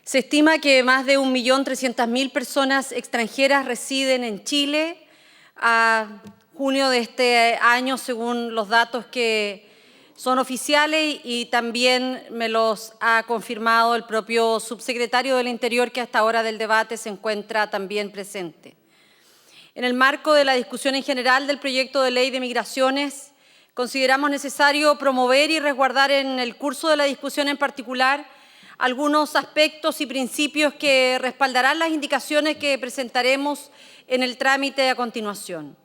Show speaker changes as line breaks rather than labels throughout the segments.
Se estima que más de 1.300.000 personas extranjeras residen en Chile a junio de este año, según los datos que son oficiales, y también me los ha confirmado el propio subsecretario del Interior, que hasta ahora del debate se encuentra también presente. En el marco de la discusión en general del proyecto de ley de migraciones, consideramos necesario promover y resguardar en el curso de la discusión en particular algunos aspectos y principios que respaldarán las indicaciones que presentaremos en el trámite a continuación.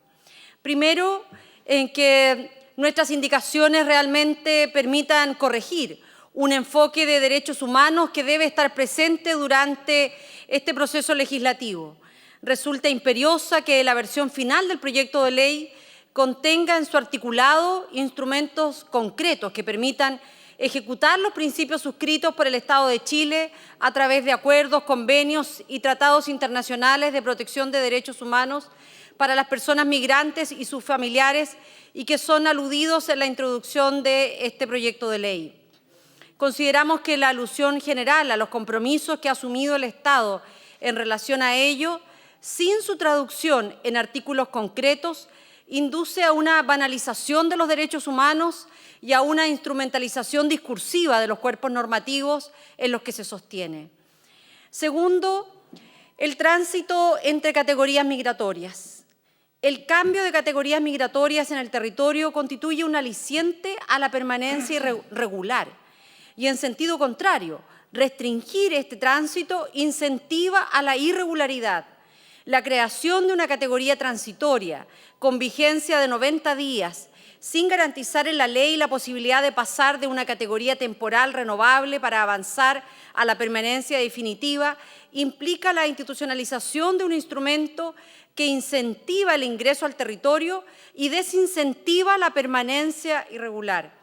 Primero, en que nuestras indicaciones realmente permitan corregir un enfoque de derechos humanos que debe estar presente durante este proceso legislativo. Resulta imperiosa que la versión final del proyecto de ley contenga en su articulado instrumentos concretos que permitan ejecutar los principios suscritos por el Estado de Chile a través de acuerdos, convenios y tratados internacionales de protección de derechos humanos para las personas migrantes y sus familiares, y que son aludidos en la introducción de este proyecto de ley. Consideramos que la alusión general a los compromisos que ha asumido el Estado en relación a ello, sin su traducción en artículos concretos, induce a una banalización de los derechos humanos y a una instrumentalización discursiva de los cuerpos normativos en los que se sostiene. Segundo, el tránsito entre categorías migratorias. El cambio de categorías migratorias en el territorio constituye un aliciente a la permanencia irregular y, en sentido contrario, restringir este tránsito incentiva a la irregularidad. La creación de una categoría transitoria con vigencia de 90 días, sin garantizar en la ley la posibilidad de pasar de una categoría temporal renovable para avanzar a la permanencia definitiva, implica la institucionalización de un instrumento que incentiva el ingreso al territorio y desincentiva la permanencia irregular.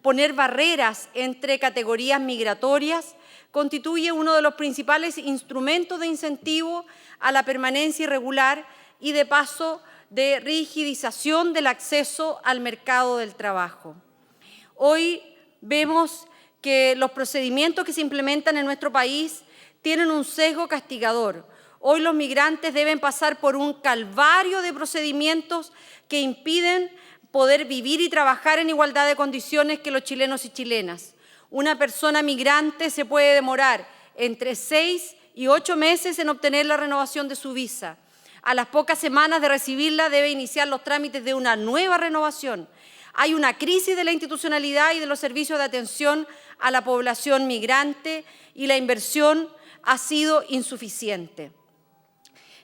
Poner barreras entre categorías migratorias constituye uno de los principales instrumentos de incentivo a la permanencia irregular y, de paso, de rigidización del acceso al mercado del trabajo. Hoy vemos que los procedimientos que se implementan en nuestro país tienen un sesgo castigador. Hoy los migrantes deben pasar por un calvario de procedimientos que impiden poder vivir y trabajar en igualdad de condiciones que los chilenos y chilenas. Una persona migrante se puede demorar entre 6 y 8 meses en obtener la renovación de su visa. A las pocas semanas de recibirla debe iniciar los trámites de una nueva renovación. Hay una crisis de la institucionalidad y de los servicios de atención a la población migrante y la inversión ha sido insuficiente.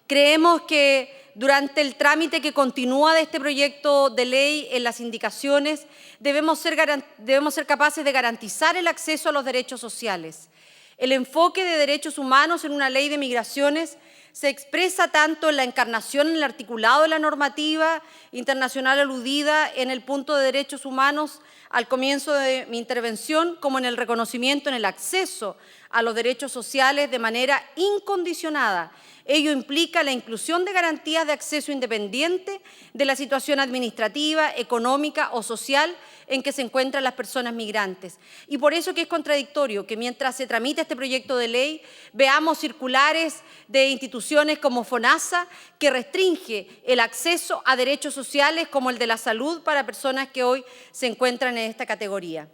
Creemos que durante el trámite que continúa de este proyecto de ley, en las indicaciones, debemos ser capaces de garantizar el acceso a los derechos sociales. El enfoque de derechos humanos en una ley de migraciones se expresa tanto en la encarnación en el articulado de la normativa internacional aludida en el punto de derechos humanos al comienzo de mi intervención, como en el reconocimiento en el acceso a los derechos sociales de manera incondicionada. Ello implica la inclusión de garantías de acceso independiente de la situación administrativa, económica o social en que se encuentran las personas migrantes. Y por eso que es contradictorio que mientras se tramita este proyecto de ley veamos circulares de instituciones como FONASA que restringe el acceso a derechos sociales como el de la salud para personas que hoy se encuentran en esta categoría.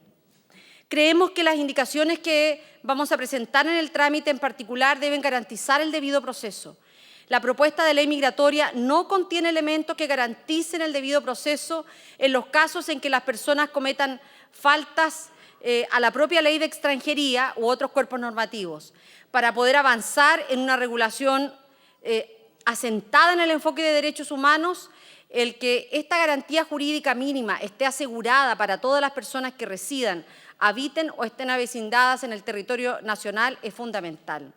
Creemos que las indicaciones que vamos a presentar en el trámite en particular deben garantizar el debido proceso. La propuesta de ley migratoria no contiene elementos que garanticen el debido proceso en los casos en que las personas cometan faltas a la propia ley de extranjería u otros cuerpos normativos. Para poder avanzar en una regulación asentada en el enfoque de derechos humanos, el que esta garantía jurídica mínima esté asegurada para todas las personas que residan, habiten o estén avecindadas en el territorio nacional es fundamental.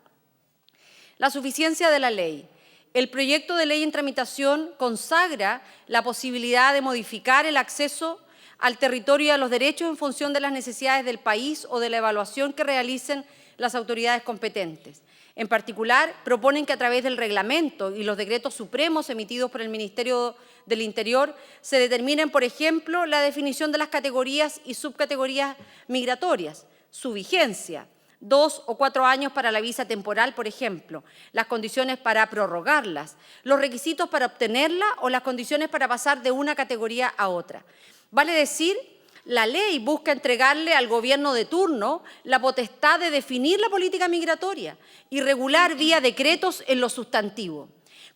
La suficiencia de la ley. El proyecto de ley en tramitación consagra la posibilidad de modificar el acceso al territorio y a los derechos en función de las necesidades del país o de la evaluación que realicen las autoridades competentes. En particular, proponen que a través del reglamento y los decretos supremos emitidos por el Ministerio del Interior se determinen, por ejemplo, la definición de las categorías y subcategorías migratorias, su vigencia, 2 o 4 años para la visa temporal, por ejemplo, las condiciones para prorrogarlas, los requisitos para obtenerla o las condiciones para pasar de una categoría a otra. Vale decir, la ley busca entregarle al gobierno de turno la potestad de definir la política migratoria y regular vía decretos en lo sustantivo.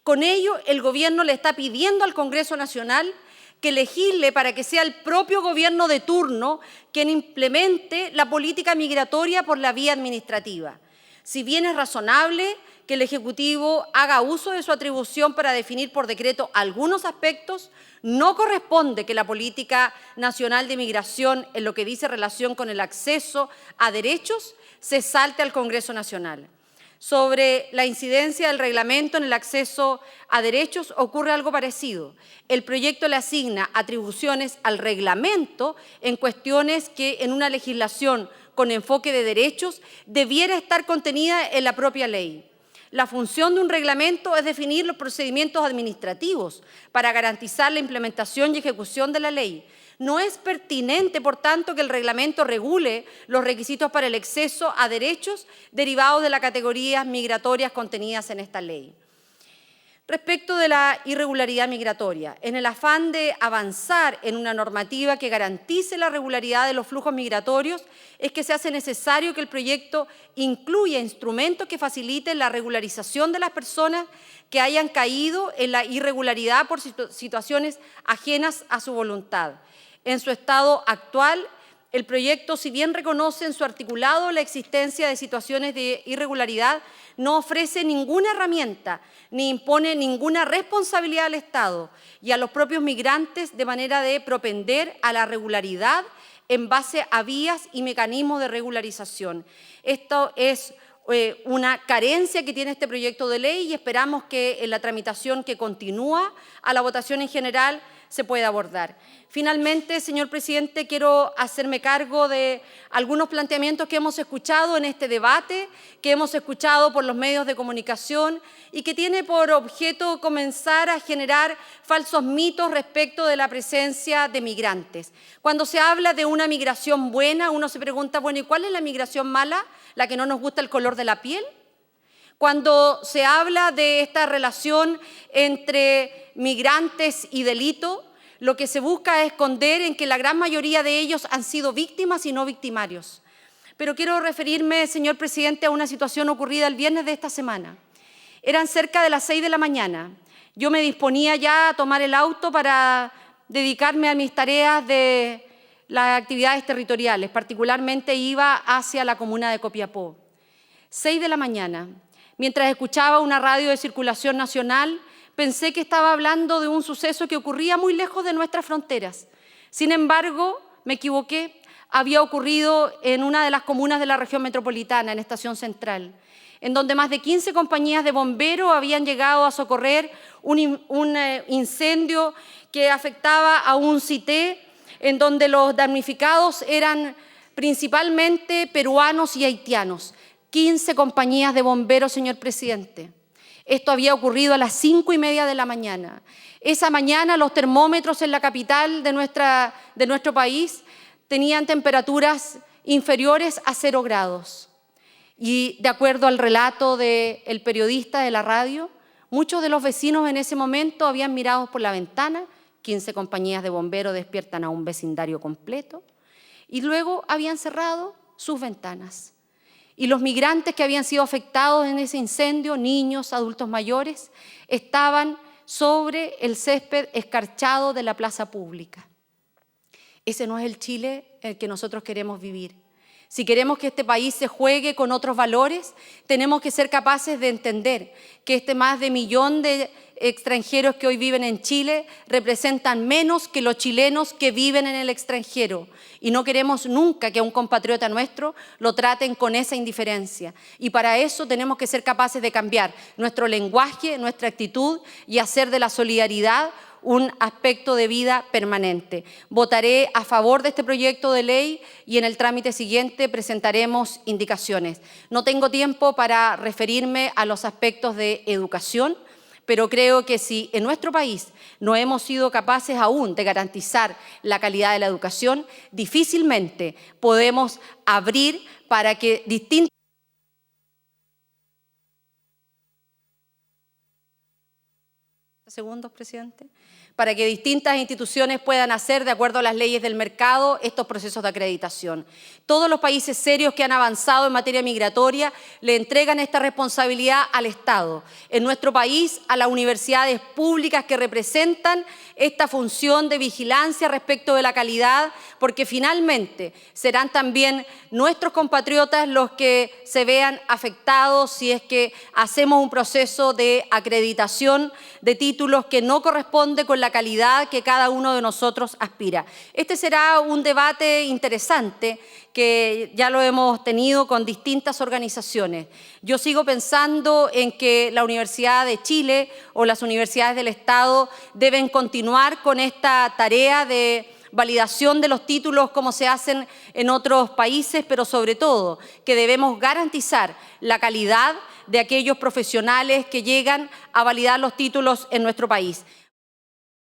Con ello, el gobierno le está pidiendo al Congreso Nacional que legisle para que sea el propio gobierno de turno quien implemente la política migratoria por la vía administrativa. Si bien es razonable que el Ejecutivo haga uso de su atribución para definir por decreto algunos aspectos, no corresponde que la política nacional de migración, en lo que dice relación con el acceso a derechos, se salte al Congreso Nacional. Sobre la incidencia del reglamento en el acceso a derechos ocurre algo parecido. El proyecto le asigna atribuciones al reglamento en cuestiones que en una legislación con enfoque de derechos debiera estar contenida en la propia ley. La función de un reglamento es definir los procedimientos administrativos para garantizar la implementación y ejecución de la ley. No es pertinente, por tanto, que el reglamento regule los requisitos para el acceso a derechos derivados de las categorías migratorias contenidas en esta ley. Respecto de la irregularidad migratoria, en el afán de avanzar en una normativa que garantice la regularidad de los flujos migratorios, es que se hace necesario que el proyecto incluya instrumentos que faciliten la regularización de las personas que hayan caído en la irregularidad por situaciones ajenas a su voluntad. En su estado actual, el proyecto, si bien reconoce en su articulado la existencia de situaciones de irregularidad, no ofrece ninguna herramienta ni impone ninguna responsabilidad al Estado y a los propios migrantes de manera de propender a la regularidad en base a vías y mecanismos de regularización. Esto es una carencia que tiene este proyecto de ley y esperamos que en la tramitación que continúa a la votación en general se pueda abordar. Finalmente, señor presidente, quiero hacerme cargo de algunos planteamientos que hemos escuchado en este debate, que hemos escuchado por los medios de comunicación y que tiene por objeto comenzar a generar falsos mitos respecto de la presencia de migrantes. Cuando se habla de una migración buena, uno se pregunta, bueno, ¿y cuál es la migración mala? ¿La que no nos gusta el color de la piel? Cuando se habla de esta relación entre migrantes y delito, lo que se busca es esconder en que la gran mayoría de ellos han sido víctimas y no victimarios. Pero quiero referirme, señor presidente, a una situación ocurrida el viernes de esta semana. Eran cerca de las 6 de la mañana. Yo me disponía ya a tomar el auto para dedicarme a mis tareas de las actividades territoriales. Particularmente iba hacia la comuna de Copiapó. 6 de la mañana. Mientras escuchaba una radio de circulación nacional, pensé que estaba hablando de un suceso que ocurría muy lejos de nuestras fronteras. Sin embargo, me equivoqué. Había ocurrido en una de las comunas de la región metropolitana, en Estación Central, en donde más de 15 compañías de bomberos habían llegado a socorrer un incendio que afectaba a un CITE, en donde los damnificados eran principalmente peruanos y haitianos. 15 compañías de bomberos, señor presidente. Esto había ocurrido a las 5:30 de la mañana. Esa mañana los termómetros en la capital de nuestro país tenían temperaturas inferiores a 0 grados. Y de acuerdo al relato del periodista de la radio, muchos de los vecinos en ese momento habían mirado por la ventana, 15 compañías de bomberos despiertan a un vecindario completo, y luego habían cerrado sus ventanas. Y los migrantes que habían sido afectados en ese incendio, niños, adultos mayores, estaban sobre el césped escarchado de la plaza pública. Ese no es el Chile en el que nosotros queremos vivir. Si queremos que este país se juegue con otros valores, tenemos que ser capaces de entender que este más de 1 millón de extranjeros que hoy viven en Chile representan menos que los chilenos que viven en el extranjero. Y no queremos nunca que a un compatriota nuestro lo traten con esa indiferencia. Y para eso tenemos que ser capaces de cambiar nuestro lenguaje, nuestra actitud y hacer de la solidaridad un aspecto de vida permanente. Votaré a favor de este proyecto de ley y en el trámite siguiente presentaremos indicaciones. No tengo tiempo para referirme a los aspectos de educación, pero creo que si en nuestro país no hemos sido capaces aún de garantizar la calidad de la educación, difícilmente podemos abrir para que distintos segundos, presidente, para que distintas instituciones puedan hacer, de acuerdo a las leyes del mercado, estos procesos de acreditación. Todos los países serios que han avanzado en materia migratoria le entregan esta responsabilidad al Estado. En nuestro país, a las universidades públicas que representan esta función de vigilancia respecto de la calidad, porque finalmente serán también nuestros compatriotas los que se vean afectados si es que hacemos un proceso de acreditación de títulos que no corresponde con la calidad que cada uno de nosotros aspira. Este será un debate interesante que ya lo hemos tenido con distintas organizaciones. Yo sigo pensando en que la Universidad de Chile o las universidades del Estado deben continuar con esta tarea de validación de los títulos como se hacen en otros países, pero sobre todo que debemos garantizar la calidad de aquellos profesionales que llegan a validar los títulos en nuestro país.